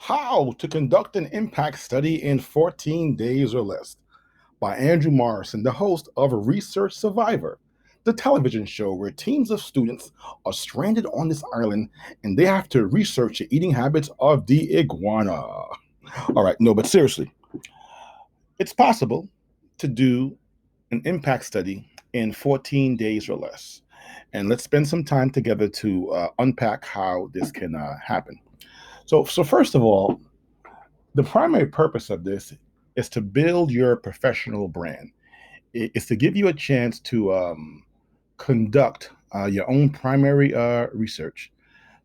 How to Conduct an Impact Study in 14 Days or Less by Andrew Morrison, the host of Research Survivor, the television show where teams of students are stranded on this island and they have to research the eating habits of the iguana. All right, no, but seriously, it's possible to do an impact study in 14 days or less. And let's spend some time together to unpack how this can happen. So first of all, the primary purpose of this is to build your professional brand. It's to give you a chance to conduct your own primary research,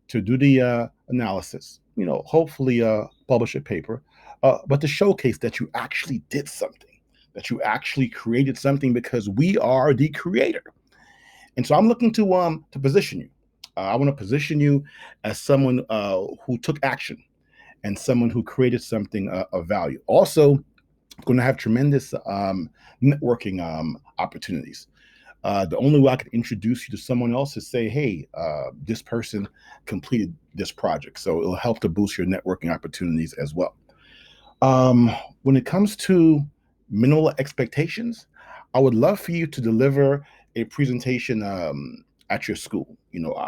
to do the analysis, hopefully publish a paper, but to showcase that you actually did something, that you actually created something because we are the creator. And so I'm looking to position you. I want to position you as someone who took action and someone who created something of value. Also, going to have tremendous networking opportunities. The only way I can introduce you to someone else is say, hey, this person completed this project. So it'll help to boost your networking opportunities as well. When it comes to Manila Expectations, I would love for you to deliver a presentation at your school.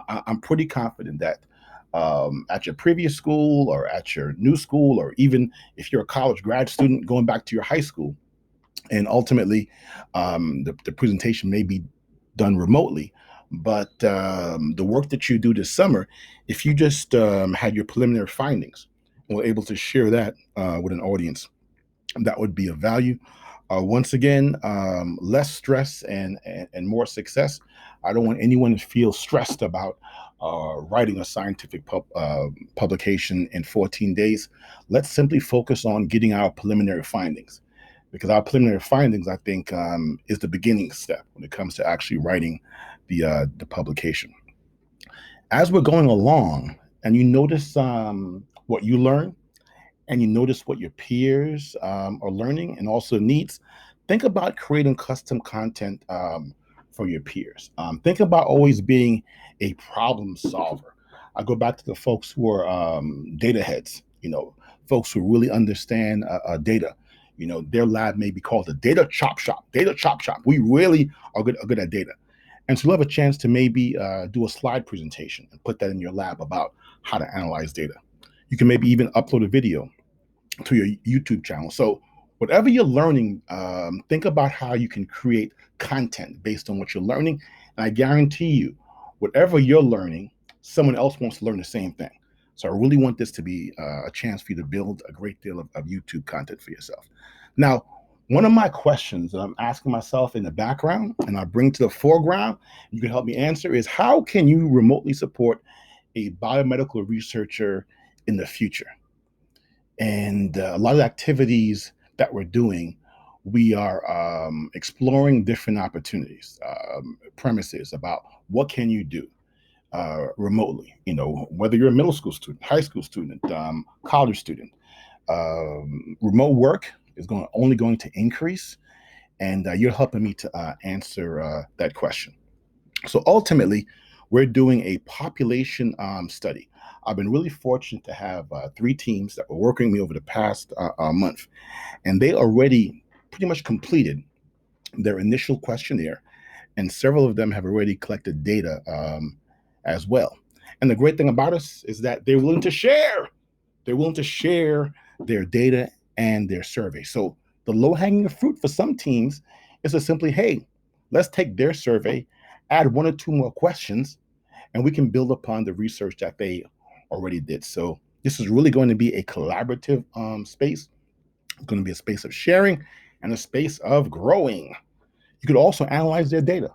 I'm pretty confident that at your previous school or at your new school, or even if you're a college grad student going back to your high school, and ultimately the presentation may be done remotely, but the work that you do this summer, if you just had your preliminary findings and were able to share that with an audience, that would be of value. Once again, less stress and more success. I don't want anyone to feel stressed about writing a scientific publication in 14 days. Let's simply focus on getting our preliminary findings, because our preliminary findings, I think, is the beginning step when it comes to actually writing the publication. As we're going along, and you notice what you learn, and you notice what your peers are learning and also needs, think about creating custom content for your peers. Think about always being a problem solver. I go back to the folks who are data heads, folks who really understand data. Their lab may be called the data chop shop. Data chop shop. We really are good at data. And so you'll have a chance to maybe do a slide presentation and put that in your lab about how to analyze data. You can maybe even upload a video to your YouTube channel. So whatever you're learning, think about how you can create content based on what you're learning. And I guarantee you, whatever you're learning, someone else wants to learn the same thing. So I really want this to be a chance for you to build a great deal of YouTube content for yourself. Now, one of my questions that I'm asking myself in the background and I bring to the foreground, you can help me answer, is how can you remotely support a biomedical researcher in the future? And a lot of activities that we're doing, we are exploring different opportunities, premises about what can you do remotely. Whether you're a middle school student, high school student, college student, remote work is only going to increase, and you're helping me to answer that question. So ultimately, we're doing a population study. I've been really fortunate to have 3 teams that were working with me over the past month, and they already pretty much completed their initial questionnaire, and several of them have already collected data as well. And the great thing about us is that they're willing to share. They're willing to share their data and their survey. So the low-hanging fruit for some teams is to simply, hey, let's take their survey, add 1 or 2 more questions, and we can build upon the research that they already did. So this is really going to be a collaborative space. It's going to be a space of sharing and a space of growing. You could also analyze their data.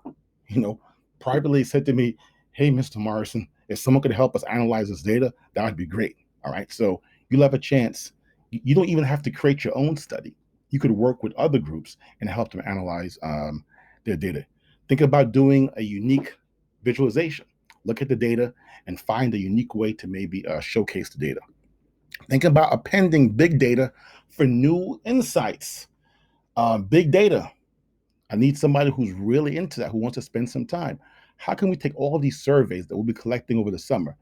Privately said to me, hey, Mr. Morrison, if someone could help us analyze this data, that would be great. All right. So you'll have a chance. You don't even have to create your own study. You could work with other groups and help them analyze their data. Think about doing a unique visualization. Look at the data and find a unique way to maybe showcase the data. Think about appending big data for new insights. Big data. I need somebody who's really into that, who wants to spend some time. how can we take all of these surveys that we'll be collecting over the summer,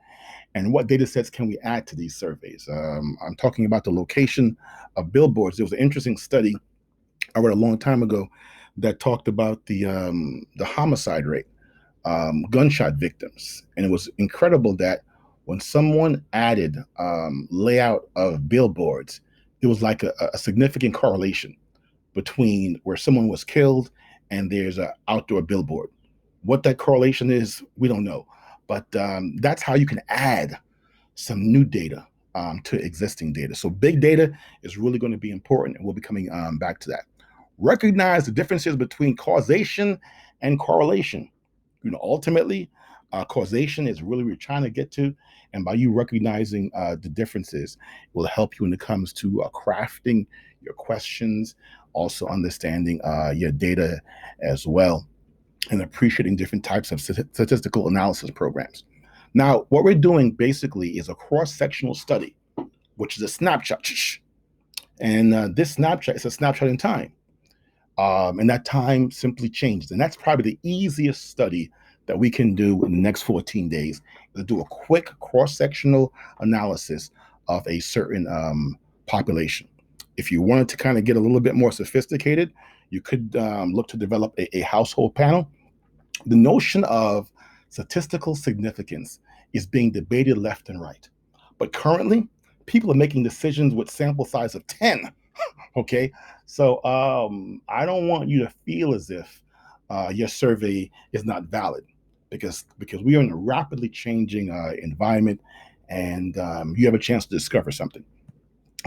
and what data sets can we add to these surveys? I'm talking about the location of billboards. There was an interesting study I read a long time ago that talked about the homicide rate, gunshot victims, and it was incredible that when someone added layout of billboards, there was like a significant correlation between where someone was killed and there's an outdoor billboard. What that correlation is, we don't know, but that's how you can add some new data to existing data. So big data is really going to be important, and we'll be coming back to that. Recognize the differences between causation and correlation. Ultimately, causation is really what you're trying to get to, and by you recognizing the differences, it will help you when it comes to crafting your questions, also understanding your data as well, and appreciating different types of statistical analysis programs. Now, what we're doing basically is a cross-sectional study, which is a snapshot. And this snapshot is a snapshot in time. And that time simply changes. And that's probably the easiest study that we can do in the next 14 days, to do a quick cross-sectional analysis of a certain population. If you wanted to kind of get a little bit more sophisticated, you could look to develop a household panel. The notion of statistical significance is being debated left and right. But currently, people are making decisions with sample size of 10. Okay. So I don't want you to feel as if your survey is not valid, because we are in a rapidly changing environment, and you have a chance to discover something.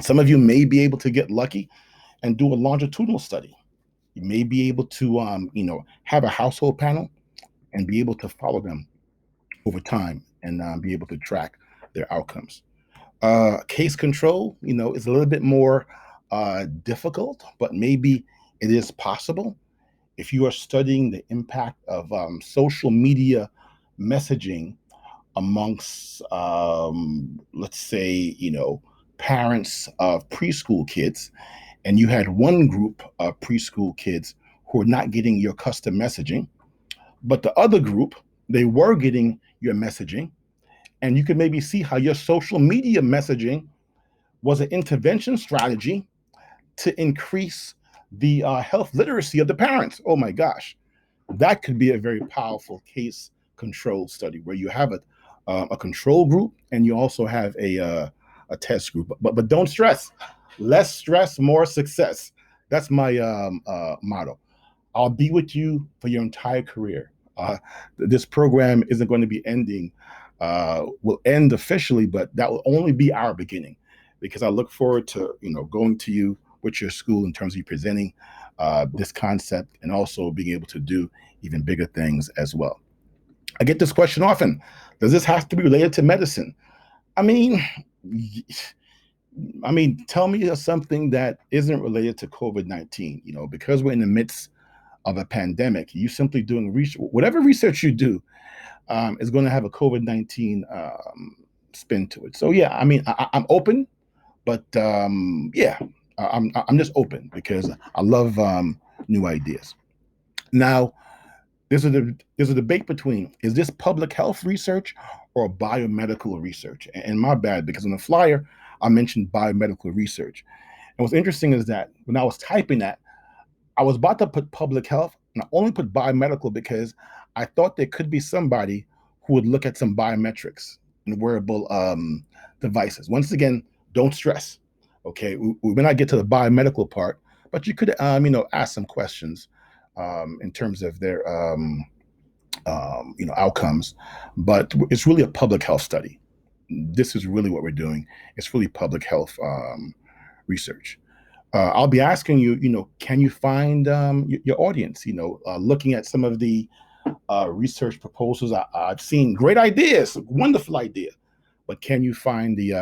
Some of you may be able to get lucky and do a longitudinal study. You may be able to have a household panel and be able to follow them over time, and be able to track their outcomes. Case control, is a little bit more difficult, but maybe it is possible if you are studying the impact of social media messaging amongst, let's say, parents of preschool kids, and you had one group of preschool kids who are not getting your custom messaging, but the other group, they were getting your messaging, and you can maybe see how your social media messaging was an intervention strategy to increase the health literacy of the parents. Oh my gosh, that could be a very powerful case control study where you have a control group and you also have a test group. But don't stress. Less stress, more success. That's my motto. I'll be with you for your entire career. This program isn't going to be ending, will end officially, but that will only be our beginning, because I look forward to going to you with your school in terms of you presenting this concept, and also being able to do even bigger things as well. I get this question often: does this have to be related to medicine? I mean, tell me something that isn't related to COVID-19. Because we're in the midst of a pandemic, you simply doing research, whatever research you do, is going to have a COVID-19 spin to it. So yeah, I'm open, but yeah, I'm just open because I love new ideas. Now, there's a debate between, is this public health research or biomedical research? And my bad, because on the flyer I mentioned biomedical research. And what's interesting is that when I was typing that, I was about to put public health, and I only put biomedical because I thought there could be somebody who would look at some biometrics in wearable devices. Once again, don't stress. Okay, we may not get to the biomedical part, but you could, ask some questions in terms of their, outcomes. But it's really a public health study. This is really what we're doing. It's really public health research. I'll be asking you, can you find your audience? Looking at some of the research proposals I've seen, great ideas, wonderful idea, but can you find the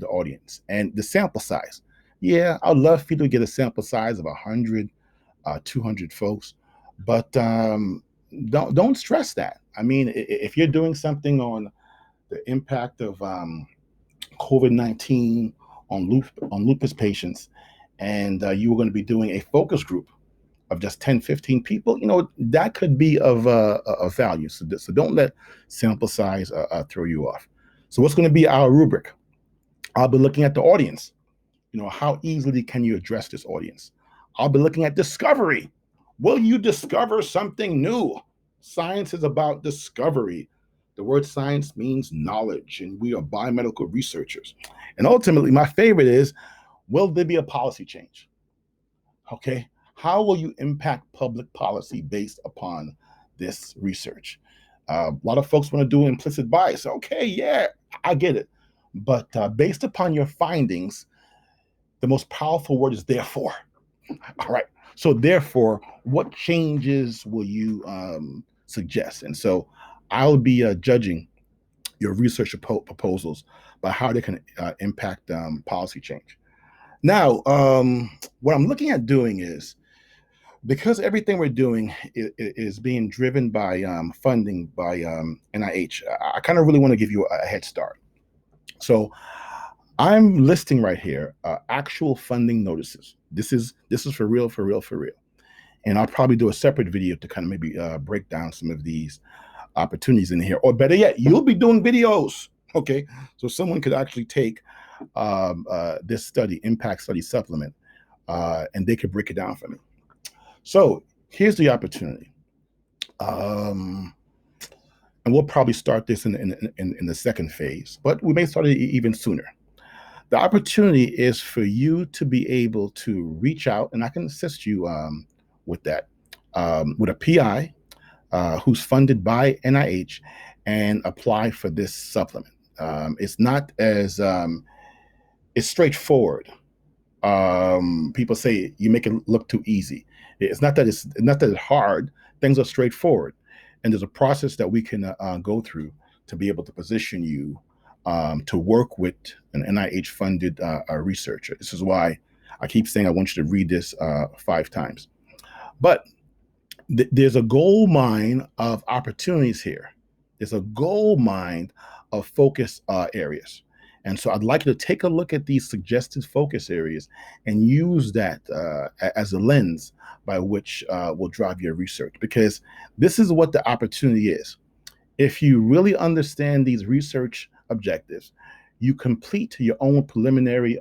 audience and the sample size? Yeah, I'd love for you to get a sample size of 100, 200 folks, but don't stress that. If you're doing something on the impact of COVID-19 on lupus patients, and you were going to be doing a focus group of just 10, 15 people, that could be of value. So don't let sample size throw you off. So what's going to be our rubric? I'll be looking at the audience. How easily can you address this audience? I'll be looking at discovery. Will you discover something new? Science is about discovery. The word science means knowledge, and we are biomedical researchers. And ultimately, my favorite is, will there be a policy change? Okay. How will you impact public policy based upon this research? A lot of folks want to do implicit bias. Okay, yeah, I get it. But based upon your findings, the most powerful word is therefore. All right. So, therefore, what changes will you suggest? And so, I'll be judging your research proposals by how they can impact policy change. Now, what I'm looking at doing is, because everything we're doing is being driven by funding by NIH, I kind of really want to give you a head start. So I'm listing right here actual funding notices. This is for real, for real, for real. And I'll probably do a separate video to kind of maybe break down some of these opportunities in here. Or better yet, you'll be doing videos. Okay, so someone could actually take this study, impact study supplement, and they could break it down for me. So here's the opportunity. And we'll probably start this in the second phase, but we may start it even sooner. The opportunity is for you to be able to reach out, and I can assist you with that, with a PI who's funded by NIH, and apply for this supplement. It's not as it's straightforward. People say you make it look too easy. It's not that it's hard. Things are straightforward, and there's a process that we can go through to be able to position you to work with an NIH-funded researcher. This is why I keep saying I want you to read this 5 times. But there's a gold mine of opportunities here. There's a gold mine of focus areas. And so I'd like you to take a look at these suggested focus areas and use that as a lens by which will drive your research, because this is what the opportunity is. If you really understand these research objectives, you complete your own preliminary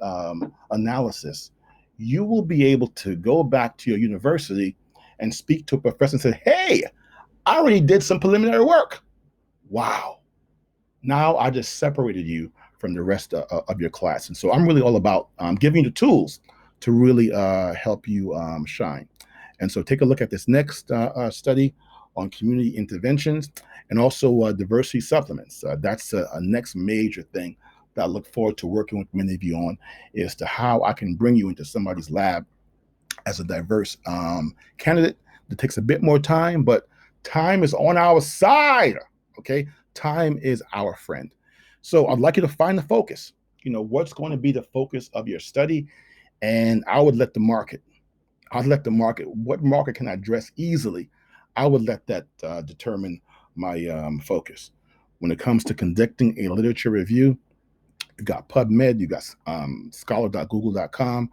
analysis, you will be able to go back to your university and speak to a professor and say, hey, I already did some preliminary work. Wow. Now I just separated you from the rest of your class. And so I'm really all about giving you the tools to really help you shine. And so take a look at this next study on community interventions, and also diversity supplements. That's a next major thing that I look forward to working with many of you on, is to how I can bring you into somebody's lab as a diverse candidate. That takes a bit more time, but time is on our side. Okay, time is our friend. So I'd like you to find the focus. What's going to be the focus of your study, and I would let the market. What market can I address easily? I would let that determine my focus. When it comes to conducting a literature review, you've got PubMed, you've got scholar.google.com.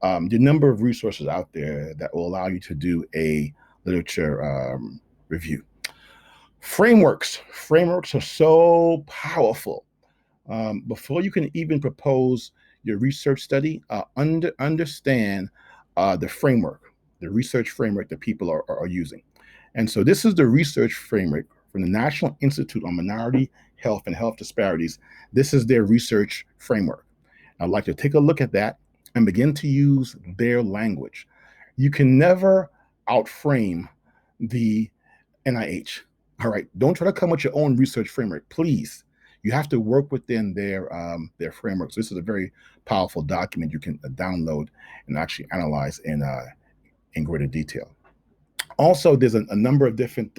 There are a number of resources out there that will allow you to do a literature review. Frameworks are so powerful. Before you can even propose your research study, understand the research framework that people are using. And so this is the research framework from the National Institute on Minority Health and Health Disparities. This is their research framework. I'd like to take a look at that and begin to use their language. You can never outframe the NIH. All right, don't try to come with your own research framework, please. You have to work within their frameworks. This is a very powerful document you can download and actually analyze in greater detail. Also, there's a number of different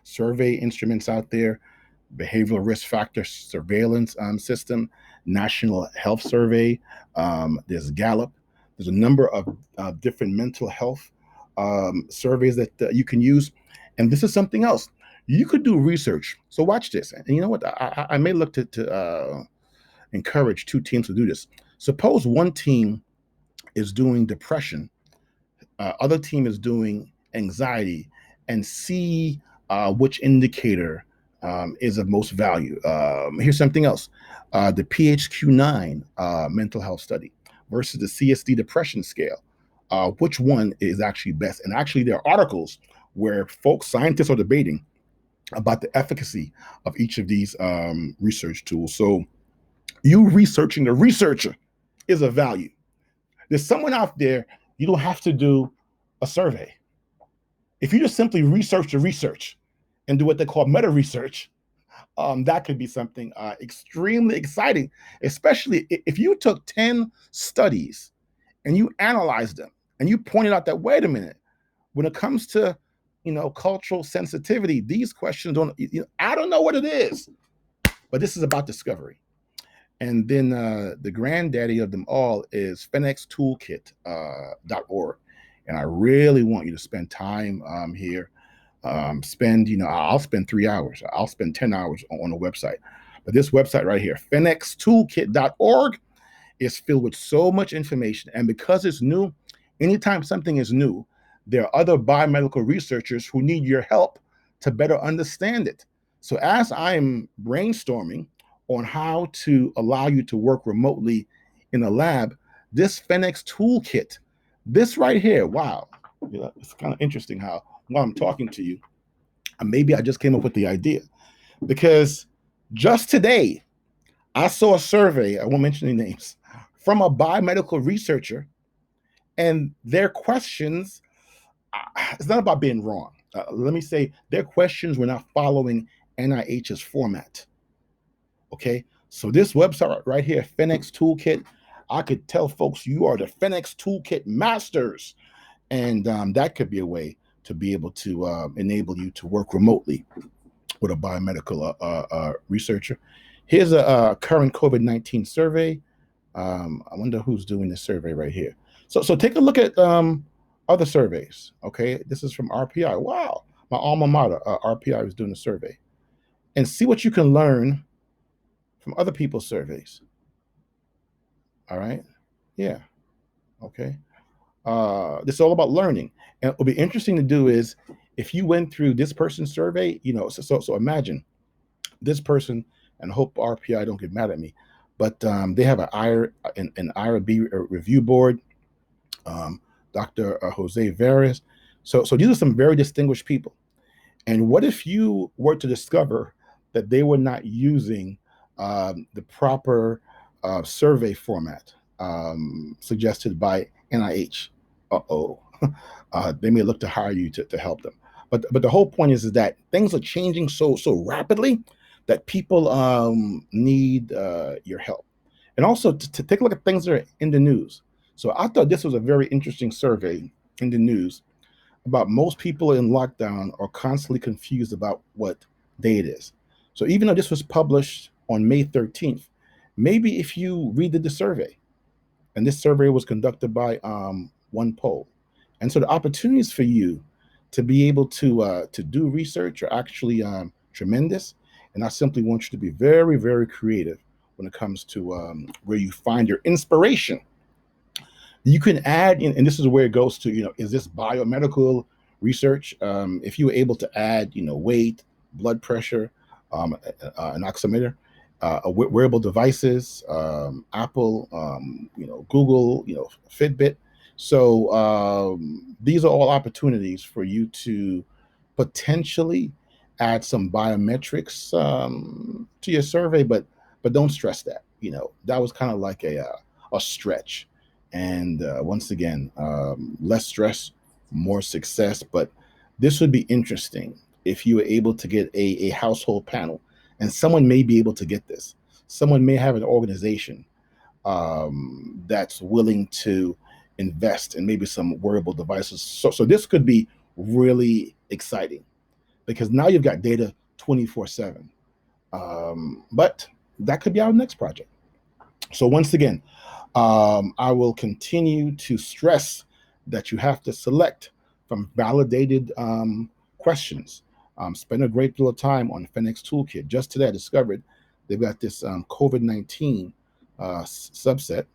survey instruments out there: behavioral risk factor surveillance system, National Health Survey. There's Gallup. There's a number of different mental health surveys that you can use. And this is something else. You could do research. So watch this. And you know what? I may look to encourage 2 teams to do this. Suppose one team is doing depression Other team is doing anxiety, and see which indicator is of most value. Here's something else: the PHQ-9 mental health study versus the CSD depression scale. Which one is actually best? And actually, there are articles where folks, scientists, are debating about the efficacy of each of these research tools. So, you researching the researcher is of value. There's someone out there. You don't have to do a survey. If you just simply research the research and do what they call meta research, that could be something extremely exciting, especially if you took 10 studies and you analyzed them and you pointed out that, wait a minute, when it comes to, cultural sensitivity, these questions don't, I don't know what it is, but this is about discovery. And then the granddaddy of them all is fenixtoolkit.org. And I really want you to spend time here. I'll spend 3 hours. I'll spend 10 hours on the website. But this website right here, fenixtoolkit.org, is filled with so much information. And because it's new, anytime something is new, there are other biomedical researchers who need your help to better understand it. So as I'm brainstorming on how to allow you to work remotely in a lab, this Fenix toolkit, this right here, wow, it's kind of interesting how while I'm talking to you, maybe I just came up with the idea, because just today I saw a survey, I won't mention any names, from a biomedical researcher, and their questions, it's not about being wrong. Let me say their questions were not following NIH's format. Okay, so this website right here, Fenix Toolkit, I could tell folks you are the Fenix Toolkit masters, and that could be a way to be able to enable you to work remotely with a biomedical researcher. Here's a current COVID-19 survey. I wonder who's doing this survey right here. So take a look at other surveys. Okay, this is from RPI. Wow, my alma mater, RPI, is doing a survey, and see what you can learn from other people's surveys. All right, yeah, okay. This is all about learning, and what will be interesting to do is if you went through this person's survey, so imagine this person, and hope RPI don't get mad at me, but they have an IRB review board, Dr. Jose Veras. So these are some very distinguished people. And what if you were to discover that they were not using the proper survey format suggested by NIH? Uh-oh. They may look to hire you to help them. But the whole point is that things are changing so rapidly that people need your help. And also to take a look at things that are in the news. So I thought this was a very interesting survey in the news about most people in lockdown are constantly confused about what day it is. So even though this was published on May 13th, maybe if you redid the survey, and this survey was conducted by one poll. And so the opportunities for you to be able to do research are actually tremendous. And I simply want you to be very, very creative when it comes to where you find your inspiration. You can add, and this is where it goes to, is this biomedical research? If you were able to add, weight, blood pressure, an oximeter, wearable devices, Apple, Google, Fitbit. So these are all opportunities for you to potentially add some biometrics to your survey, but don't stress that. That was kind of like a stretch. And once again, less stress, more success. But this would be interesting if you were able to get a household panel, and someone may be able to get this. Someone may have an organization that's willing to invest in maybe some wearable devices. So this could be really exciting because now you've got data 24/7. But that could be our next project. So once again, I will continue to stress that you have to select from validated questions. Spend a great deal of time on Fenix Toolkit. Just today, I discovered they've got this COVID-19 subset,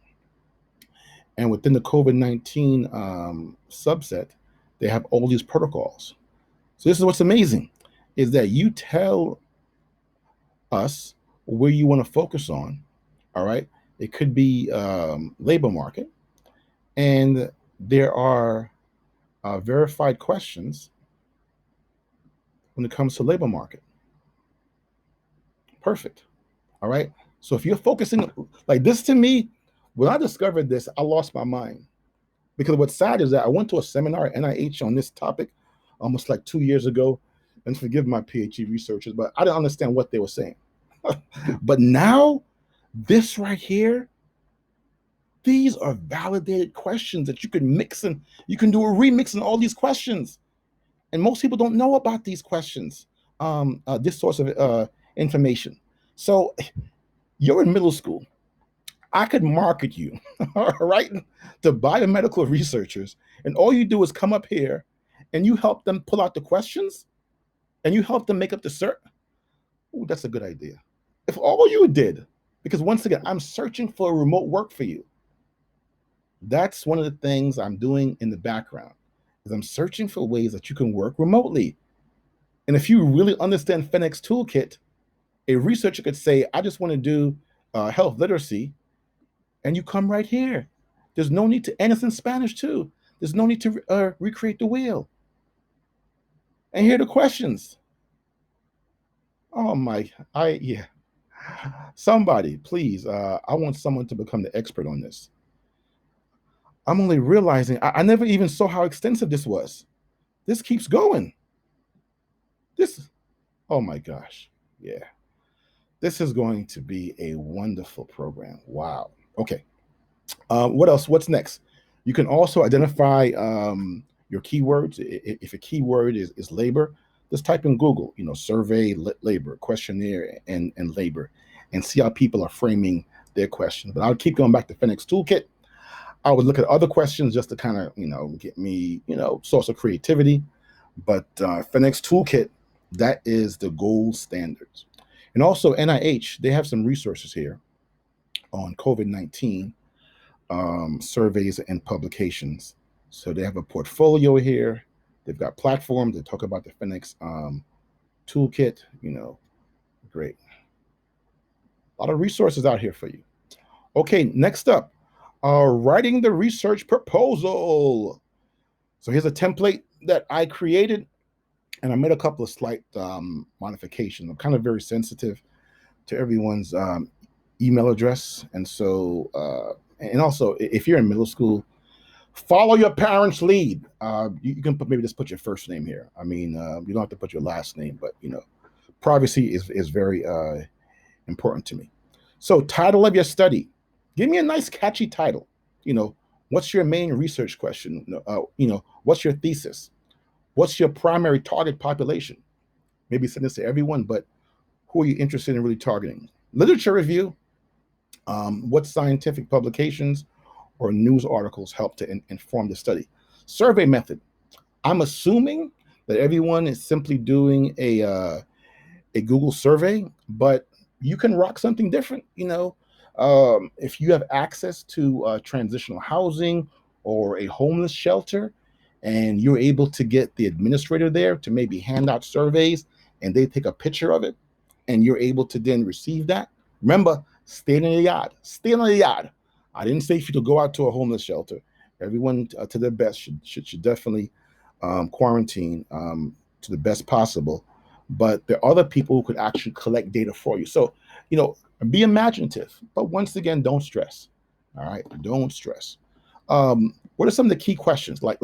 And within the COVID-19 subset, they have all these protocols. So this is what's amazing, is that you tell us where you want to focus on. All right. It could be labor market. And there are verified questions when it comes to labor market. Perfect. All right. So if you're focusing like this, to me, when I discovered this, I lost my mind. Because what's sad is that I went to a seminar at NIH on this topic almost like 2 years ago. And forgive my PhD researchers, but I didn't understand what they were saying. But now, this right here, these are validated questions that you can mix and you can do a remix in all these questions. And most people don't know about these questions, this source of information. So you're in middle school. I could market you, right, to biomedical researchers, and all you do is come up here and you help them pull out the questions and you help them make up the cert. Ooh, that's a good idea. If all you did, because once again, I'm searching for remote work for you. That's one of the things I'm doing in the background, is I'm searching for ways that you can work remotely. And if you really understand Fenix Toolkit, a researcher could say, I just want to do health literacy, and you come right here. There's no need to, and it's in Spanish too. There's no need to recreate the wheel. And here are the questions. Oh my, yeah. Somebody, please, I want someone to become the expert on this. I'm only realizing I never even saw how extensive this was. This keeps going. This, oh my gosh. Yeah. This is going to be a wonderful program. Wow. Okay. What else? What's next? You can also identify your keywords. If a keyword is labor, just type in Google, survey labor, questionnaire, and labor, and see how people are framing their questions. But I'll keep going back to Fenix Toolkit. I would look at other questions just to kind of, get me, source of creativity. But Fenix Toolkit, that is the gold standards. And also NIH, they have some resources here on COVID-19 surveys and publications. So they have a portfolio here. They've got platforms. They talk about the Fenix Toolkit, great. A lot of resources out here for you. Okay, next up, writing the research proposal. So here's a template that I created, and I made a couple of slight modifications. I'm kind of very sensitive to everyone's email address. And so, and also, if you're in middle school, follow your parents' lead. You can maybe just put your first name here. I mean, you don't have to put your last name, but privacy is very important to me. So, title of your study. Give me a nice, catchy title. What's your main research question? What's your thesis? What's your primary target population? Maybe send this to everyone, but who are you interested in really targeting? Literature review. What scientific publications or news articles help to inform the study? Survey method. I'm assuming that everyone is simply doing a Google survey, but you can rock something different. If you have access to transitional housing or a homeless shelter, and you're able to get the administrator there to maybe hand out surveys, and they take a picture of it, and you're able to then receive that. Remember, stay in the yard. Stay in the yard. I didn't say for you to go out to a homeless shelter. Everyone, to their best, should definitely quarantine to the best possible. But there are other people who could actually collect data for you. So, be imaginative. But once again, don't stress. All right, don't stress. What are some of the key questions? Like,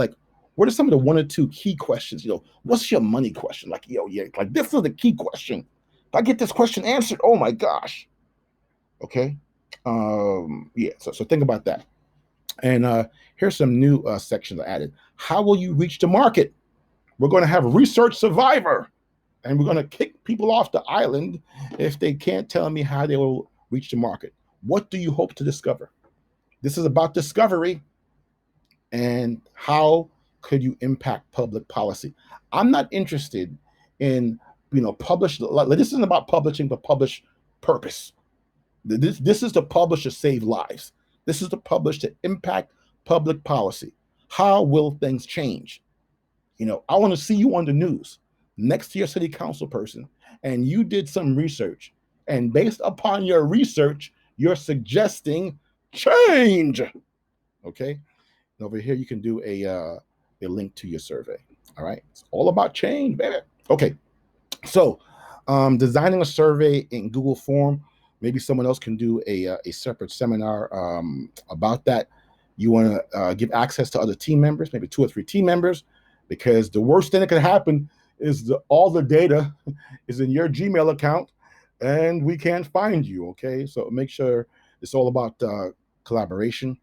what are some of the one or two key questions? What's your money question? Like, yeah, like this is the key question. If I get this question answered, oh my gosh. Okay. Yeah. So think about that. And here's some new sections I added. How will you reach the market? We're going to have research survivor, and we're going to kick people off the island if they can't tell me how they will reach the market. What do you hope to discover? This is about discovery and how could you impact public policy. I'm not interested in publish. This isn't about publishing, but publish purpose. This is to publish to save lives. This is to publish to impact public policy. How will things change? I want to see you on the news next to your city council person, and you did some research. And based upon your research, you're suggesting change. Okay. And over here, you can do a link to your survey. All right. It's all about change, baby. Okay. So, designing a survey in Google Form. Maybe someone else can do a separate seminar about that. You want to give access to other team members, maybe 2 or 3 team members, because the worst thing that could happen is all the data is in your Gmail account and we can't find you. Okay, so make sure it's all about collaboration.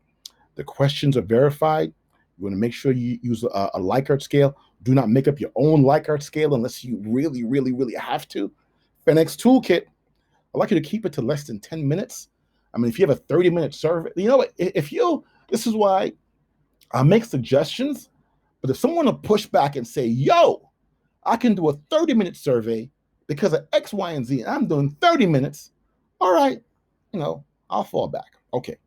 The questions are verified. You want to make sure you use a Likert scale. Do not make up your own Likert scale unless you really, really, really have to. FedEx Toolkit, I'd like you to keep it to less than 10 minutes. I mean, if you have a 30-minute survey, this is why I make suggestions, but if someone will push back and say, yo, I can do a 30-minute survey because of X, Y, and Z, and I'm doing 30 minutes, all right, I'll fall back. Okay.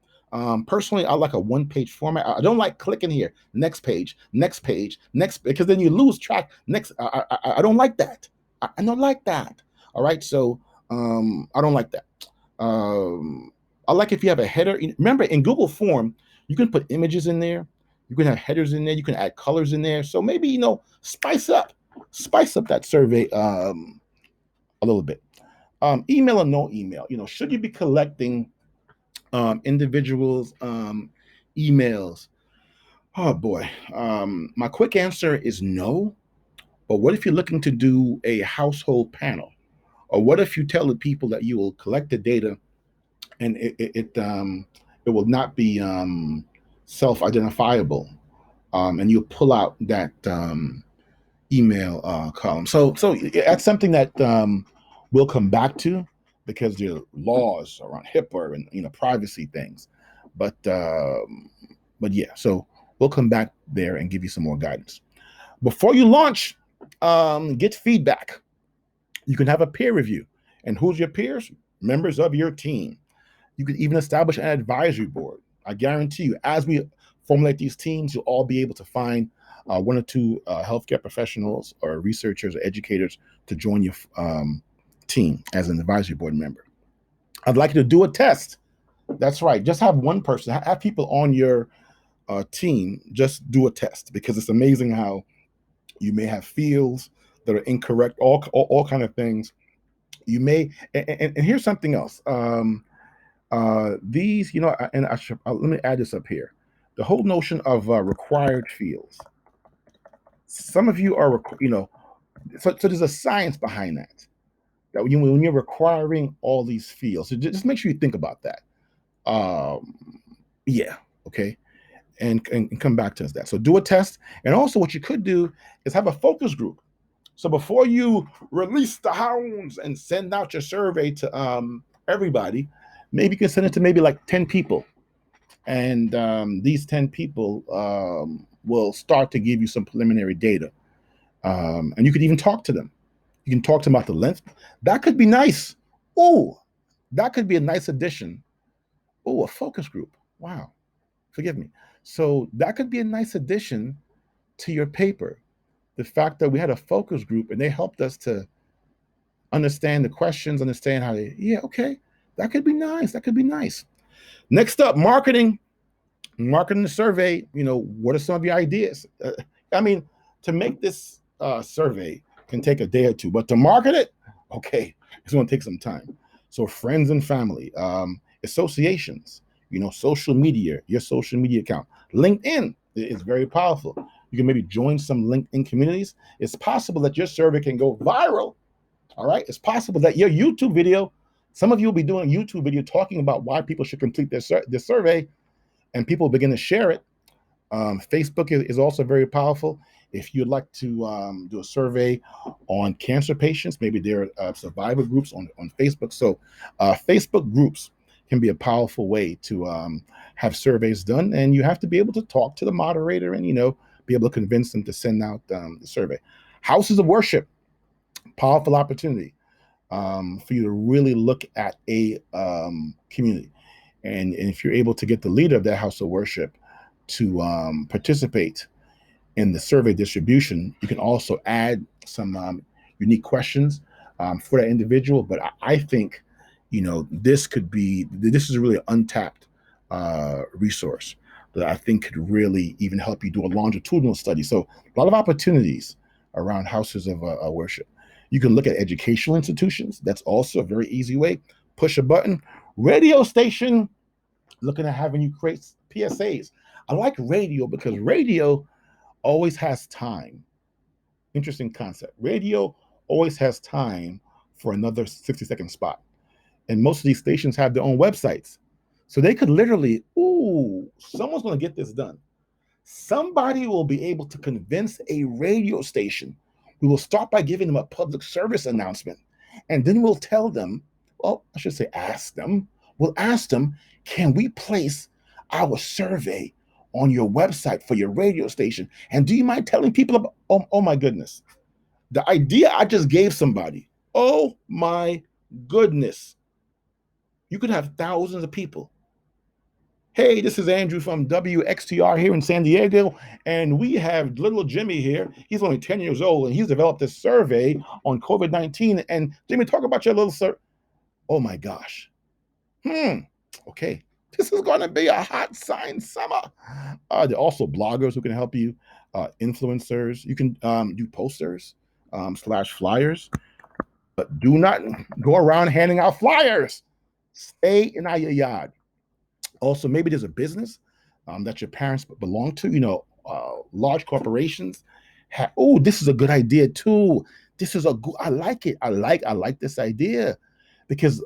Personally, I like a one-page format. I don't like clicking here, next page, because then you lose track. I don't like that. I don't like that. All right, so I don't like that. I like if you have a header. Remember, in Google Form, you can put images in there. You can have headers in there. You can add colors in there. So maybe spice up that survey a little bit. Email or no email. Should you be collecting individuals' emails? Oh boy. My quick answer is no. But what if you're looking to do a household panel? Or what if you tell the people that you will collect the data and it will not be self-identifiable, and you pull out that email column. So that's something that we'll come back to because there are laws around HIPAA and privacy things. But yeah, so we'll come back there and give you some more guidance. Before you launch, get feedback. You can have a peer review. And who's your peers? Members of your team. You could even establish an advisory board. I guarantee you, as we formulate these teams, you'll all be able to find 1 or 2 healthcare professionals or researchers or educators to join your team as an advisory board member. I'd like you to do a test. That's right. Just have one person, have people on your team just do a test, because it's amazing how you may have fields that are incorrect, all kind of things. You may, and here's something else. These, and let me add this up here. The whole notion of required fields. Some of you are, so there's a science behind that. That when you're requiring all these fields, so just make sure you think about that. Yeah, okay, and come back to us that. So do a test, and also what you could do is have a focus group. So before you release the hounds and send out your survey to everybody, maybe you can send it to maybe like 10 people. And these 10 people will start to give you some preliminary data. And you could even talk to them. You can talk to them about the length. That could be nice. Oh, that could be a nice addition. Oh, a focus group. Wow. Forgive me. So that could be a nice addition to your paper. The fact that we had a focus group and they helped us to understand the questions, understand how okay, that could be nice. That could be nice. Next up, marketing the survey. What are some of your ideas? I mean, to make this survey can take a day or 2, but to market it, okay, it's going to take some time. So friends and family, associations, social media, your social media account, LinkedIn is very powerful. You can maybe join some LinkedIn communities. It's possible that your survey can go viral. All right. It's possible that your YouTube video, some of you will be doing a YouTube video talking about why people should complete their survey, and people begin to share it. Facebook is also very powerful. If you'd like to do a survey on cancer patients, maybe there are survivor groups on Facebook. So Facebook groups can be a powerful way to have surveys done, and you have to be able to talk to the moderator and be able to convince them to send out the survey. Houses of worship, powerful opportunity for you to really look at a community. And if you're able to get the leader of that house of worship to participate in the survey distribution, you can also add some unique questions for that individual. But I think, this is a really untapped resource that I think could really even help you do a longitudinal study. So a lot of opportunities around houses of worship. You can look at educational institutions. That's also a very easy way. Push a button. Radio station, looking at having you create PSAs. I like radio because radio always has time. Interesting concept. Radio always has time for another 60-second spot. And most of these stations have their own websites. So they could literally, someone's going to get this done. Somebody will be able to convince a radio station. We will start by giving them a public service announcement. And then we'll tell them, well, I should say ask them. We'll ask them, can we place our survey on your website for your radio station? And do you mind telling people about, oh my goodness, the idea I just gave somebody, oh my goodness. You could have thousands of people. Hey, this is Andrew from WXTR here in San Diego, and we have little Jimmy here. He's only 10 years old, and he's developed this survey on COVID-19. And Jimmy, talk about your little Oh my gosh. Okay. This is going to be a hot sign summer. There are also bloggers who can help you, influencers. You can do posters / flyers, but do not go around handing out flyers. Stay in your yard. Also, maybe there's a business that your parents belong to, large corporations. This is a good idea too. I like it. I like this idea because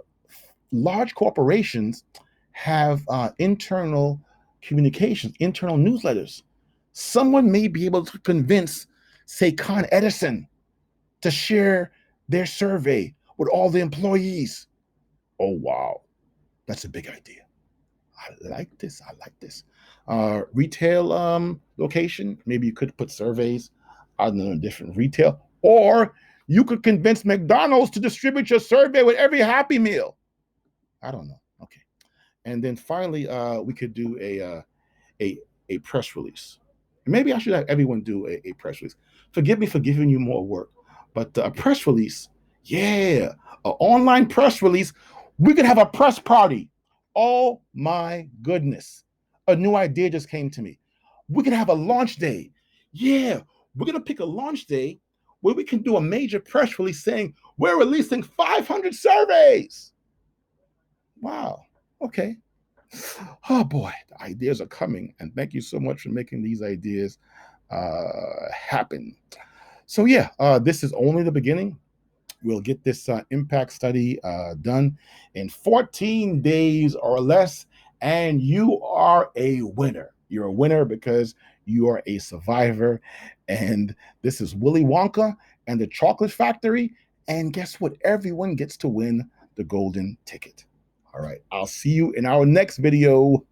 large corporations have internal communications, internal newsletters. Someone may be able to convince, say, Con Edison to share their survey with all the employees. Oh, wow. That's a big idea. I like this. Retail location. Maybe you could put surveys on a different retail, or you could convince McDonald's to distribute your survey with every Happy Meal. I don't know. Okay. And then finally, we could do a press release. Maybe I should have everyone do a press release. Forgive me for giving you more work, but a press release, an online press release. We could have a press party. Oh my goodness. A new idea just came to me. We could have a launch day. Yeah, we're going to pick a launch day where we can do a major press release saying we're releasing 500 surveys. Wow. Okay. Oh boy, the ideas are coming. And thank you so much for making these ideas happen. So this is only the beginning. We'll get this impact study done in 14 days or less, and you are a winner. You're a winner because you are a survivor. And this is Willy Wonka and the Chocolate Factory. And guess what? Everyone gets to win the golden ticket. All right. I'll see you in our next video.